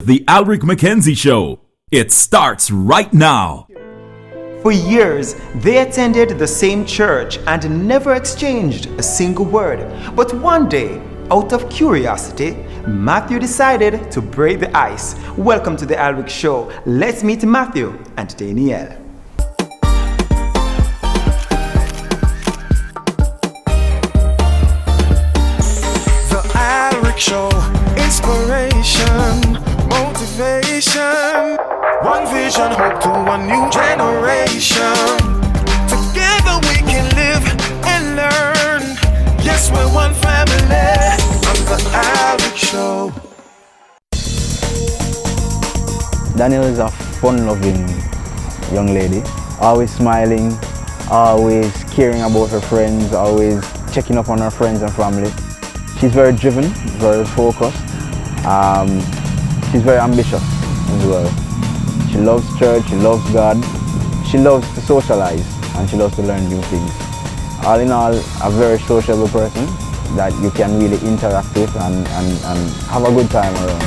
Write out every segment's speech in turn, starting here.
The Alric McKenzie Show. It starts right now. For years, they attended the same church and never exchanged a single word. But one day, out of curiosity, Matthew decided to break the ice. Welcome to the Alric Show. Let's meet Matthew and Dannielle. The Alric Show. Inspiration, motivation. One vision, hope to a new generation. Together we can live and learn. Yes, we're one family on the Alric Show. Dannielle is a fun-loving young lady, always smiling, always caring about her friends, always checking up on her friends and family. She's very driven, very focused. She's very ambitious as well. She loves church, she loves God, she loves to socialize, and she loves to learn new things. All in all, a very sociable person that you can really interact with and have a good time around.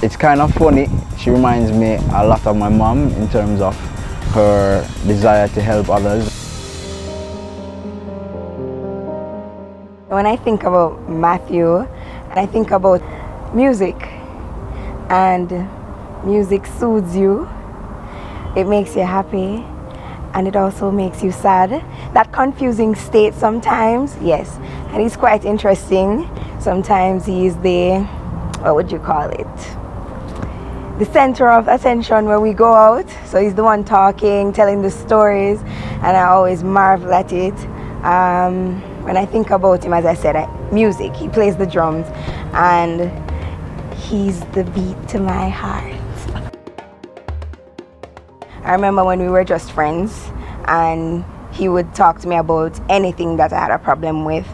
It's kind of funny. She reminds me a lot of my mom in terms of her desire to help others. When I think about Matthew, I think about music, and music soothes you, it makes you happy, and it also makes you sad. That confusing state sometimes, yes, and he's quite interesting. Sometimes he's the, what would you call it? The center of attention when we go out. So he's the one talking, telling the stories, and I always marvel at it. When I think about him, as I said, music, he plays the drums, and he's the beat to my heart. I remember when we were just friends, and he would talk to me about anything that I had a problem with,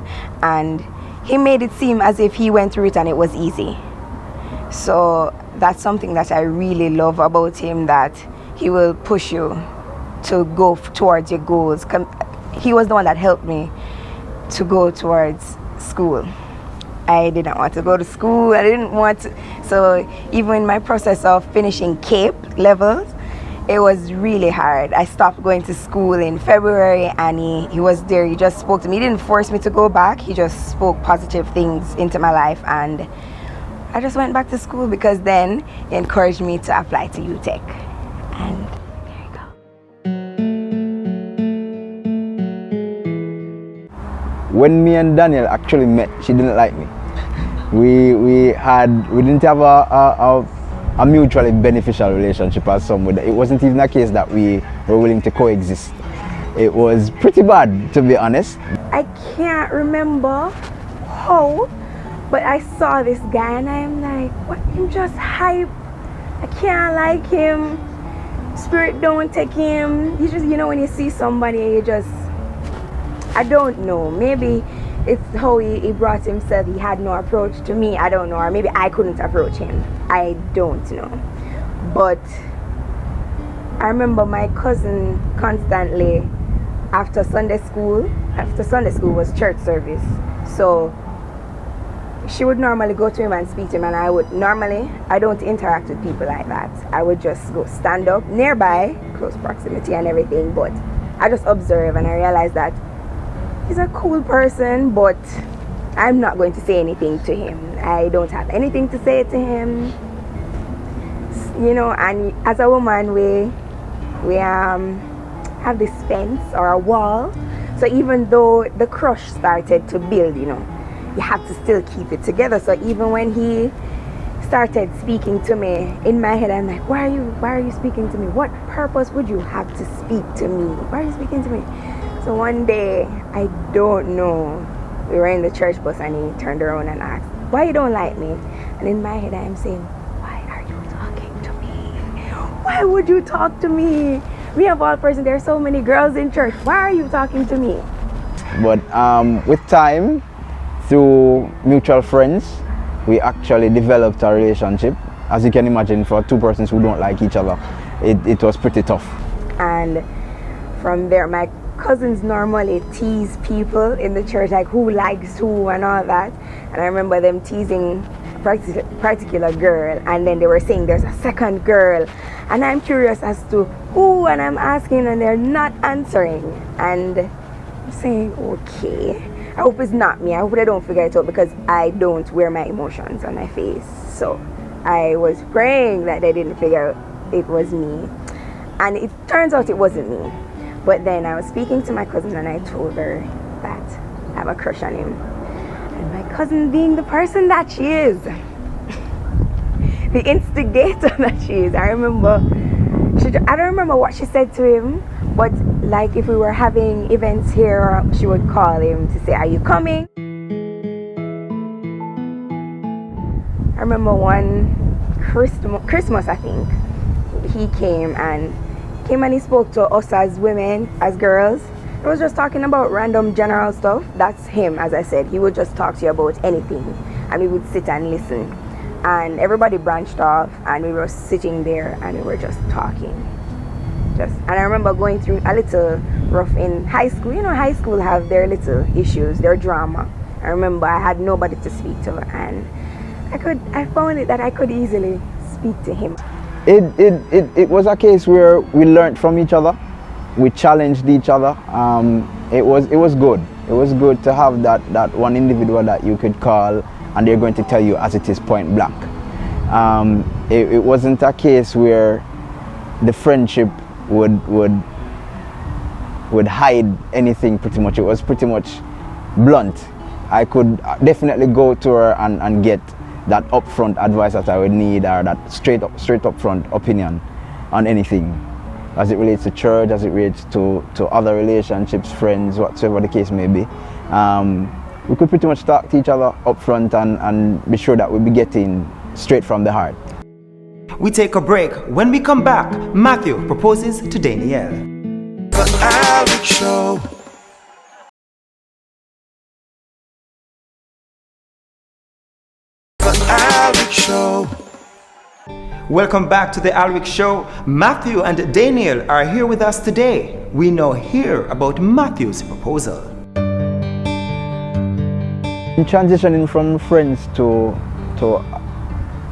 and he made it seem as if he went through it and it was easy. So that's something that I really love about him, that he will push you to go towards your goals. He was the one that helped me to go towards school. I didn't want to go to school. I didn't want to. So even in my process of finishing CAPE levels, it was really hard. I stopped going to school in February, and he was there. He just spoke to me. He didn't force me to go back. He just spoke positive things into my life, and I just went back to school because then he encouraged me to apply to UTech. And there you go. When me and Dannielle actually met, she didn't like me. We didn't have a mutually beneficial relationship as some would. It wasn't even a case that we were willing to coexist. It was pretty bad, to be honest. I can't remember how, but I saw this guy and I'm like, what? Him just hype. I can't like him. Spirit don't take him. You just, when you see somebody, you just, I don't know. Maybe it's how he brought himself. He had no approach to me. I don't know. Or maybe I couldn't approach him. I don't know. But I remember my cousin constantly, after Sunday school was church service. So she would normally go to him and speak to him, and I don't interact with people like that. I would just go stand up nearby, close proximity and everything, but I just observe, and I realized that he's a cool person, but I'm not going to say anything to him. I don't have anything to say to him. And as a woman, we have this fence or a wall. So even though the crush started to build, you have to still keep it together. So even when he started speaking to me, in my head I'm like, why are you speaking to me? What purpose would you have to speak to me? Why are you speaking to me? So one day, I don't know, we were in the church bus and he turned around and asked, why you don't like me? And in my head I'm saying, why are you talking to me? Why would you talk to me? Me of all persons, there are so many girls in church. Why are you talking to me? But with time, through mutual friends, we actually developed a relationship. As you can imagine, for two persons who don't like each other, it was pretty tough. And from there, my cousins normally tease people in the church, like who likes who and all that. And I remember them teasing particular girl, and then they were saying there's a second girl, and I'm curious as to who, and I'm asking and they're not answering, and I'm saying, okay, I hope it's not me. I hope they don't figure it out, because I don't wear my emotions on my face. So I was praying that they didn't figure out it was me, and it turns out it wasn't me. But then I was speaking to my cousin and I told her that I have a crush on him. And my cousin, being the person that she is, the instigator that she is, I don't remember what she said to him, but like if we were having events here, she would call him to say, are you coming? I remember one Christmas, I think, he came and he spoke to us as women, as girls. He was just talking about random general stuff. That's him, as I said. He would just talk to you about anything, and we would sit and listen. And everybody branched off, and we were sitting there and we were just talking. And I remember going through a little rough in high school. You know, high school have their little issues, their drama. I remember I had nobody to speak to, and I found it that I could easily speak to him. It was a case where we learned from each other, we challenged each other. It was good. It was good to have that one individual that you could call and they're going to tell you as it is, point blank. It wasn't a case where the friendship would hide anything. Pretty much, it was pretty much blunt. I could definitely go to her and get that upfront advice that I would need, or that straight up front opinion on anything, as it relates to church, as it relates to other relationships, friends, whatsoever the case may be. We could pretty much talk to each other up front and be sure that we'll be getting straight from the heart. We take a break. When we come back, Matthew proposes to Dannielle. The Alex Show. Show. Welcome back to the Alwick Show. Matthew and Dannielle are here with us today. We now hear about Matthew's proposal. In transitioning from friends to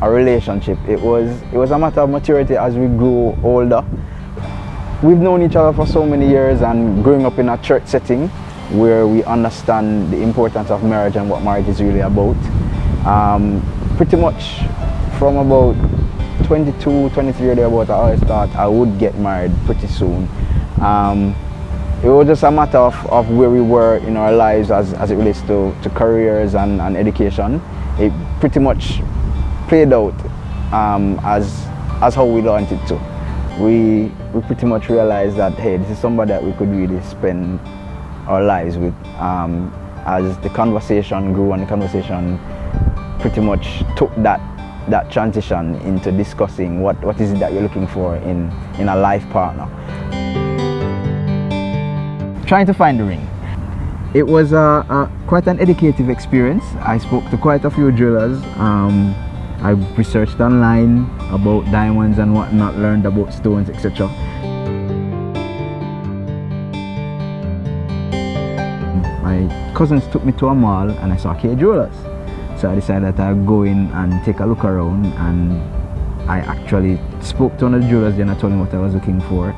a relationship, it was a matter of maturity as we grew older. We've known each other for so many years, and growing up in a church setting where we understand the importance of marriage and what marriage is really about. Pretty much from about 22, 23 or thereabout, I always thought I would get married pretty soon. It was just a matter of where we were in our lives as it relates to careers and education. It pretty much played out as how we wanted it to. We pretty much realized that, hey, this is somebody that we could really spend our lives with. As the conversation grew and the conversation pretty much took that transition into discussing what is it that you're looking for in a life partner. Trying to find the ring. It was quite an educative experience. I spoke to quite a few jewelers. I researched online about diamonds and whatnot, learned about stones, etc. My cousins took me to a mall and I saw K Jewelers. So I decided that I'd go in and take a look around, and I actually spoke to one of the jewelers and I told him what I was looking for,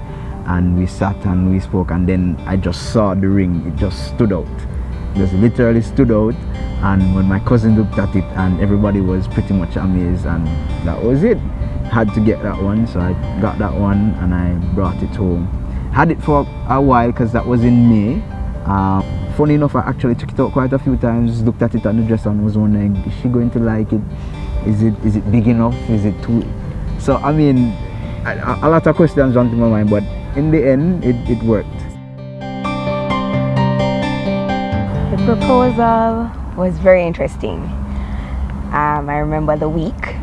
and we sat and we spoke, and then I just saw the ring. It just stood out. It just literally stood out, and when my cousin looked at it, and everybody was pretty much amazed, and that was it. Had to get that one, so I got that one and I brought it home. Had it for a while because that was in May. Funny enough, I actually took it out quite a few times, looked at it on the dresser and was wondering, is she going to like it? Is it big enough? Is it too? So I mean, a lot of questions run through my mind, but in the end, it worked. The proposal was very interesting. I remember the week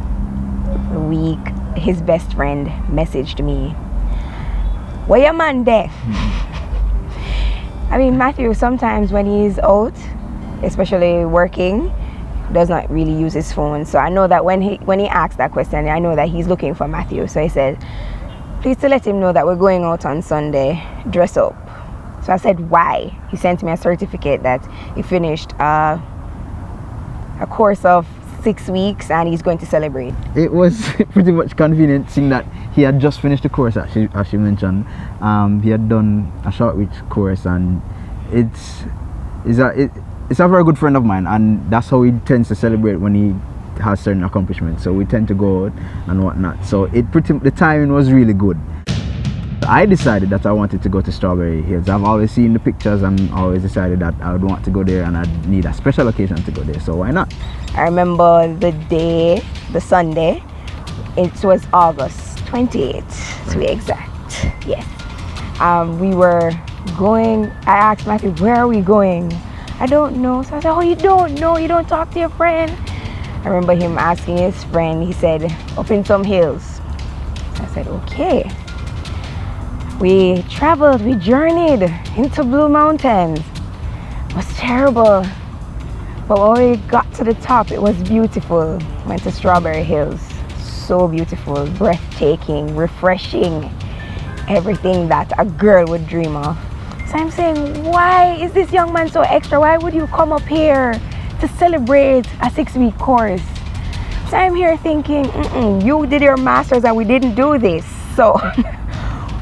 his best friend messaged me, "Where your man there?" I mean, Matthew, sometimes when he's out, especially working, does not really use his phone. So I know that when he asked that question, I know that he's looking for Matthew. So he said, "Please to let him know that we're going out on Sunday, dress up." So I said, "Why?" He sent me a certificate that he finished a course of 6 weeks and he's going to celebrate? It was pretty much convenient, seeing that he had just finished the course, as she mentioned. He had done a short week course, and it's a very good friend of mine, and that's how he tends to celebrate when he has certain accomplishments. So we tend to go out and whatnot. So the timing was really good. I decided that I wanted to go to Strawberry Hills. I've always seen the pictures and always decided that I would want to go there, and I'd need a special occasion to go there, so why not? I remember the Sunday, it was August 28th to be exact, yes. We were going, I asked Matthew, where are we going? I don't know. So I said, oh, you don't know? You don't talk to your friend? I remember him asking his friend, he said, up in some hills. So I said, okay. We traveled, we journeyed into Blue Mountains. It was terrible. But when we got to the top, it was beautiful. Went to Strawberry Hills. So beautiful, breathtaking, refreshing. Everything that a girl would dream of. So I'm saying, why is this young man so extra? Why would you come up here to celebrate a 6-week course? So I'm here thinking, you did your master's and we didn't do this. So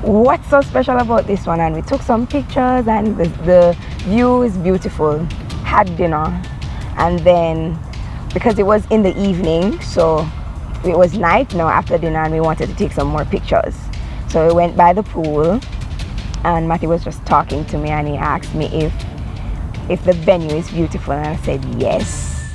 what's so special about this one? And we took some pictures, and the view is beautiful. Had dinner, and then because it was in the evening, so it was night now after dinner, and we wanted to take some more pictures. So we went by the pool, and Matthew was just talking to me, and he asked me if the venue is beautiful, and I said yes.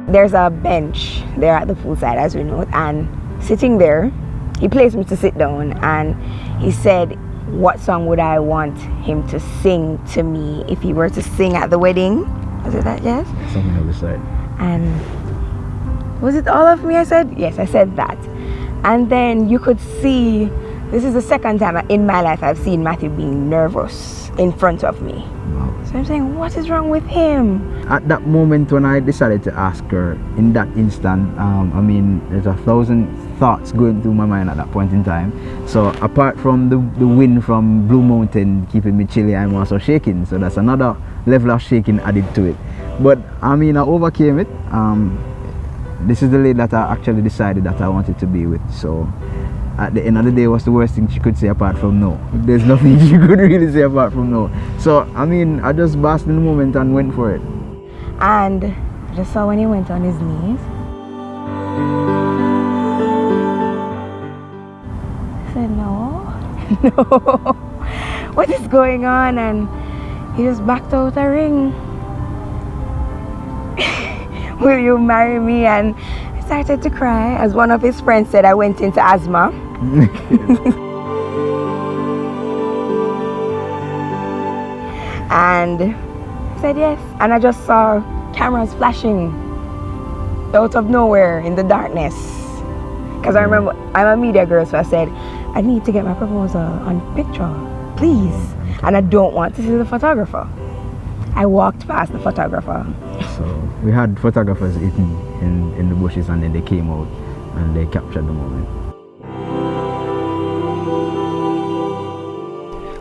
There's a bench there at the poolside, as we know, and sitting there, he placed me to sit down, and he said, what song would I want him to sing to me if he were to sing at the wedding? Was it that, yes? Something on the side. And was it All of Me? I said, yes, I said that. And then you could see, this is the second time in my life I've seen Matthew being nervous in front of me. Wow. So I'm saying, what is wrong with him? At that moment when I decided to ask her, in that instant, there's 1,000 thoughts going through my mind at that point in time. So apart from the wind from Blue Mountain keeping me chilly, I'm also shaking. So that's another level of shaking added to it. But I overcame it. This is the lady that I actually decided that I wanted to be with. So at the end of the day, what's the worst thing she could say apart from no? There's nothing she could really say apart from no. So I just basked in the moment and went for it. And I just saw when he went on his knees. I said, no. What is going on? And he just backed out a ring. Will you marry me? And I started to cry. As one of his friends said, I went into asthma. And I said yes. And I just saw cameras flashing out of nowhere in the darkness. Because I remember, I'm a media girl, so I said, I need to get my proposal on picture, please. And I don't want to see the photographer. I walked past the photographer. So we had photographers in the bushes, and then they came out and they captured the moment.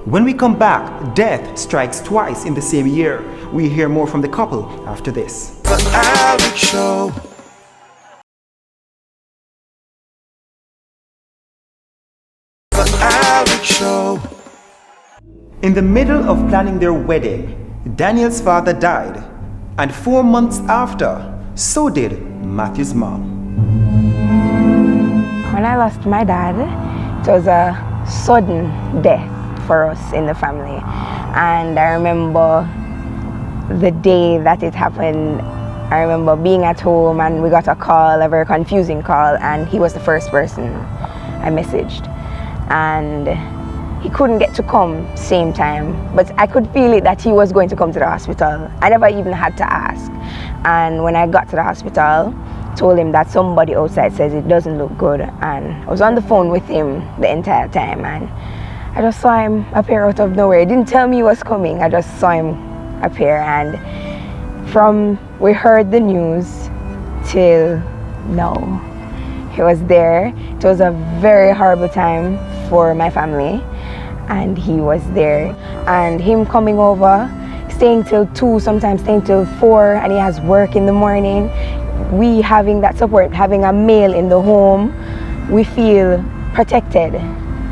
When we come back, death strikes twice in the same year. We hear more from the couple after this. The Alex Show. The Alex Show. In the middle of planning their wedding, Danielle's father died, and 4 months after, so did Matthew's mom. When I lost my dad, it was a sudden death for us in the family. And I remember the day that it happened. I remember being at home and we got a call, a very confusing call, and he was the first person I messaged. And he couldn't get to come same time, but I could feel it that he was going to come to the hospital. I never even had to ask. And when I got to the hospital, told him that somebody outside says it doesn't look good, and I was on the phone with him the entire time, and I just saw him appear out of nowhere. He didn't tell me he was coming, I just saw him appear. And from we heard the news till now, he was there. It was a very horrible time for my family, and he was there. And him coming over, staying till 2, sometimes staying till 4, and he has work in the morning. We having that support, having a male in the home, we feel protected.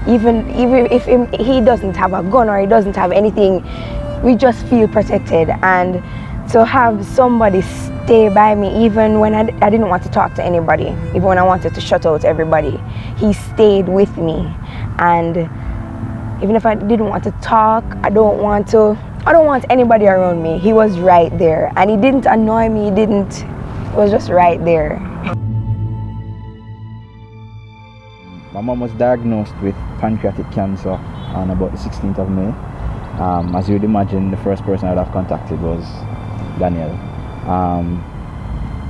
Even if he doesn't have a gun or he doesn't have anything, we just feel protected. And to have somebody stay by me, even when I didn't want to talk to anybody, even when I wanted to shut out everybody, he stayed with me. And even if I didn't want to talk, I don't want anybody around me. He was right there, and he didn't annoy me. He was just right there. My mom was diagnosed with pancreatic cancer on about the 16th of May. As you would imagine, the first person I'd have contacted was Dannielle.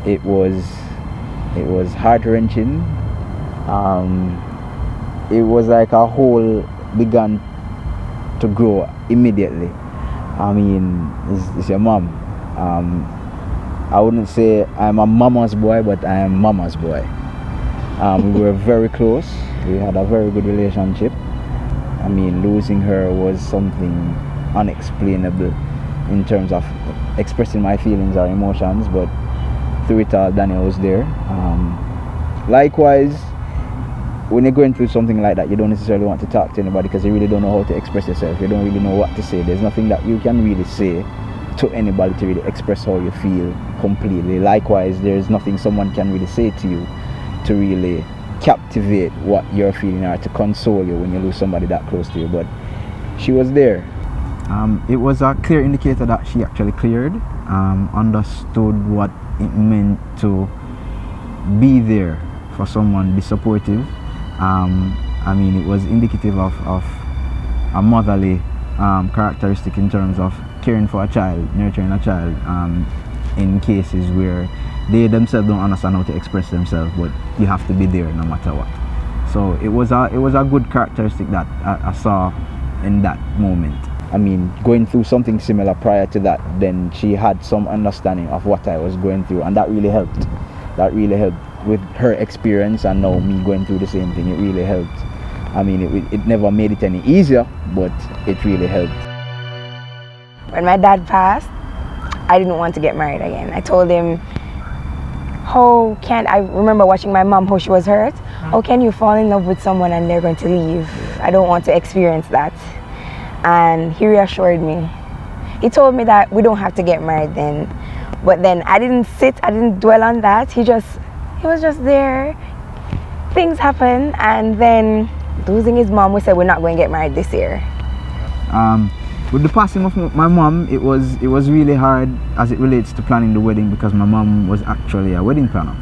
It was heart-wrenching. It was like a hole began to grow immediately. I mean, it's your mom. I wouldn't say I'm a mama's boy, but I am mama's boy. We were very close. We had a very good relationship. I mean, losing her was something unexplainable in terms of expressing my feelings or emotions, but through it all, Dannielle was there. Likewise, when you're going through something like that, you don't necessarily want to talk to anybody because you really don't know how to express yourself. You don't really know what to say. There's nothing that you can really say to anybody to really express how you feel completely. Likewise, there's nothing someone can really say to you to really captivate what you're feeling or to console you when you lose somebody that close to you. But she was there. It was a clear indicator that she actually cleared, understood what it meant to be there for someone, be supportive. I mean, it was indicative of a motherly characteristic in terms of caring for a child, nurturing a child, in cases where they themselves don't understand how to express themselves, but you have to be there no matter what. So it was a good characteristic that I saw in that moment. I mean, going through something similar prior to that, then she had some understanding of what I was going through, and that really helped. That really helped with her experience, and now me going through the same thing. It really helped. I mean, it never made it any easier, but it really helped. When my dad passed, I didn't want to get married again. I told him, I remember watching my mom, how she was hurt. How can you fall in love with someone and they're going to leave? I don't want to experience that. And he reassured me. He told me that we don't have to get married then. But then I didn't dwell on that. He was just there. Things happened, and then losing his mom, we said we're not going to get married this year. With the passing of my mom, it was really hard as it relates to planning the wedding, because my mom was actually a wedding planner.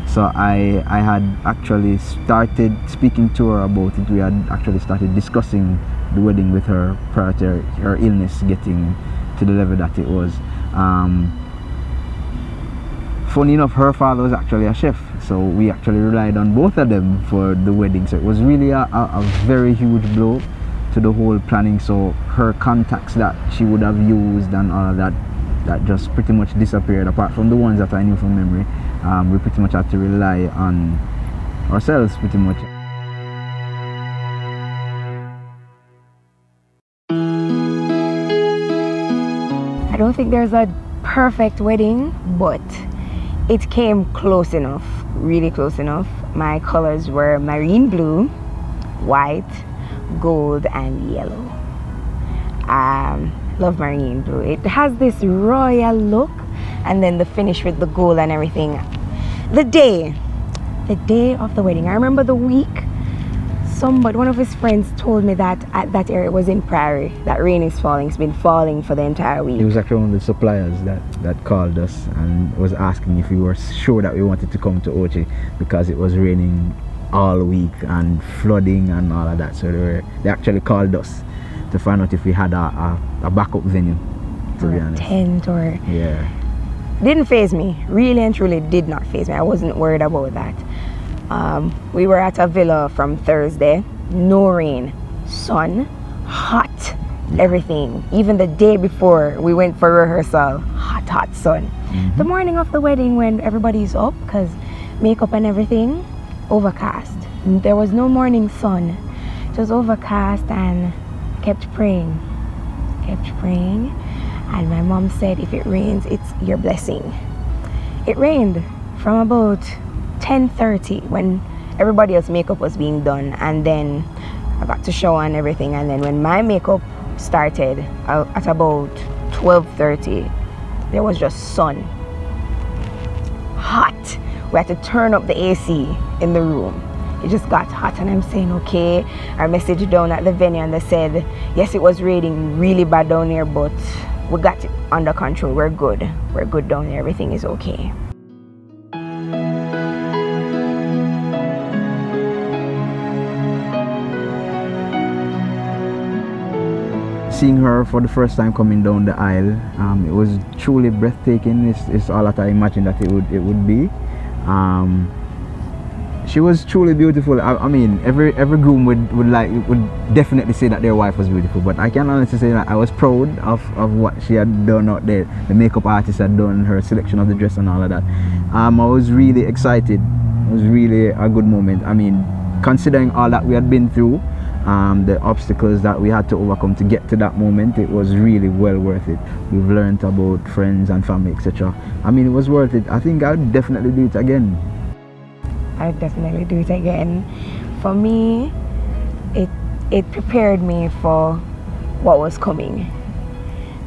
So I had actually started speaking to her about it. We had actually started discussing the wedding with her prior to her illness getting to the level that it was. Funny enough, her father was actually a chef, so we actually relied on both of them for the wedding. So it was really a very huge blow to the whole planning. So her contacts that she would have used and all of that just pretty much disappeared, apart from the ones that I knew from memory. We pretty much had to rely on ourselves pretty much. I don't think there's a perfect wedding, but it came close enough, really close enough. My colors were marine blue, white, gold, and yellow. Love marine blue. It has this royal look, and then the finish with the gold and everything. The day of the wedding, I remember the week, one of his friends told me that at that area, it was in Prairie, that rain is falling. It's been falling for the entire week. It was actually one of the suppliers that called us and was asking if we were sure that we wanted to come to Ochi, because it was raining all week and flooding and all of that. So they actually called us to find out if we had a backup venue, to be honest. Tent or... Yeah. Didn't faze me. Really and truly did not faze me. I wasn't worried about that. We were at a villa from Thursday. No rain, sun, hot, everything. Even the day before we went for rehearsal, hot sun. Mm-hmm. The morning of the wedding, when everybody's up, because makeup and everything, overcast. There was no morning sun. It was overcast, and kept praying. And my mom said, if it rains, it's your blessing. It rained from about 10:30 when everybody else's makeup was being done, and then I got to shower and everything, and then when my makeup started at about 12:30, there was just sun. Hot. We had to turn up the AC in the room. It just got hot, and I'm saying, okay. I messaged down at the venue and they said, yes, it was raining really bad down here, but we got it under control. We're good. We're good down here. Everything is okay. Seeing her for the first time coming down the aisle, it was truly breathtaking. It's all that I imagined that it would be. She was truly beautiful. I mean, every groom would definitely say that their wife was beautiful, but I can honestly say that I was proud of what she had done out there. The makeup artist had done, her selection of the dress and all of that. I was really excited. It was really a good moment. I mean, considering all that we had been through, the obstacles that we had to overcome to get to that moment, it was really well worth it. We've learned about friends and family, etc. I mean, it was worth it. I think I'd definitely do it again. I'd definitely do it again. For me, it prepared me for what was coming.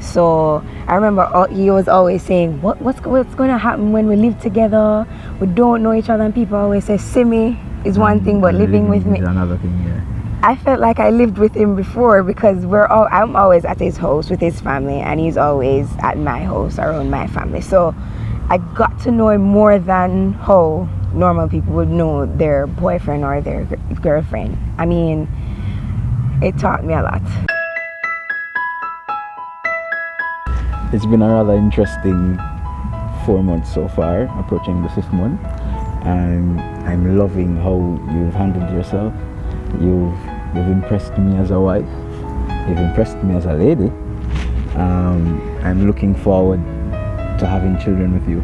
So I remember he was always saying, what's going to happen when we live together? We don't know each other, and people always say, see me is one thing, but living with me is another thing. Yeah. I felt like I lived with him before, because I'm always at his house with his family, and he's always at my house around my family. So I got to know him more than how normal people would know their boyfriend or their girlfriend. I mean, it taught me a lot. It's been a rather interesting 4 months so far, approaching the 5th month, and I'm loving how you've handled yourself. You've impressed me as a wife. You've impressed me as a lady. I'm looking forward to having children with you.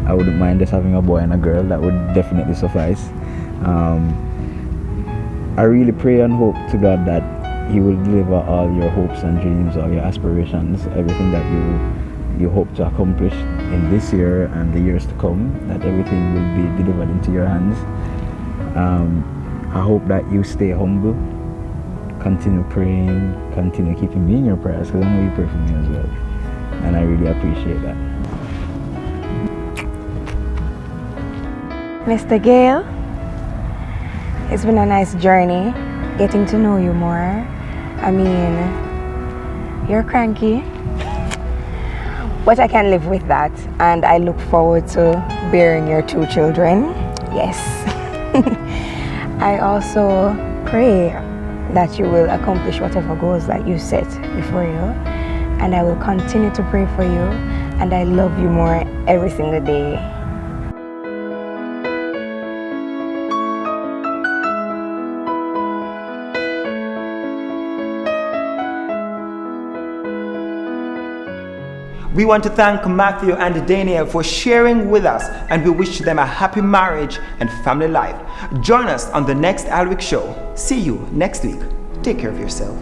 I wouldn't mind just having a boy and a girl. That would definitely suffice. I really pray and hope to God that He will deliver all your hopes and dreams, all your aspirations, everything that you hope to accomplish in this year and the years to come, that everything will be delivered into your hands. I hope that you stay humble, continue praying, continue keeping me in your prayers, because I know you pray for me as well, and I really appreciate that. Mr. Gayle, it's been a nice journey getting to know you more. I mean, you're cranky, but I can live with that, and I look forward to bearing your 2 children. Yes. I also pray that you will accomplish whatever goals that you set before you, and I will continue to pray for you, and I love you more every single day. We want to thank Matthew and Dannielle for sharing with us, and we wish them a happy marriage and family life. Join us on the next Alwick Show. See you next week. Take care of yourself.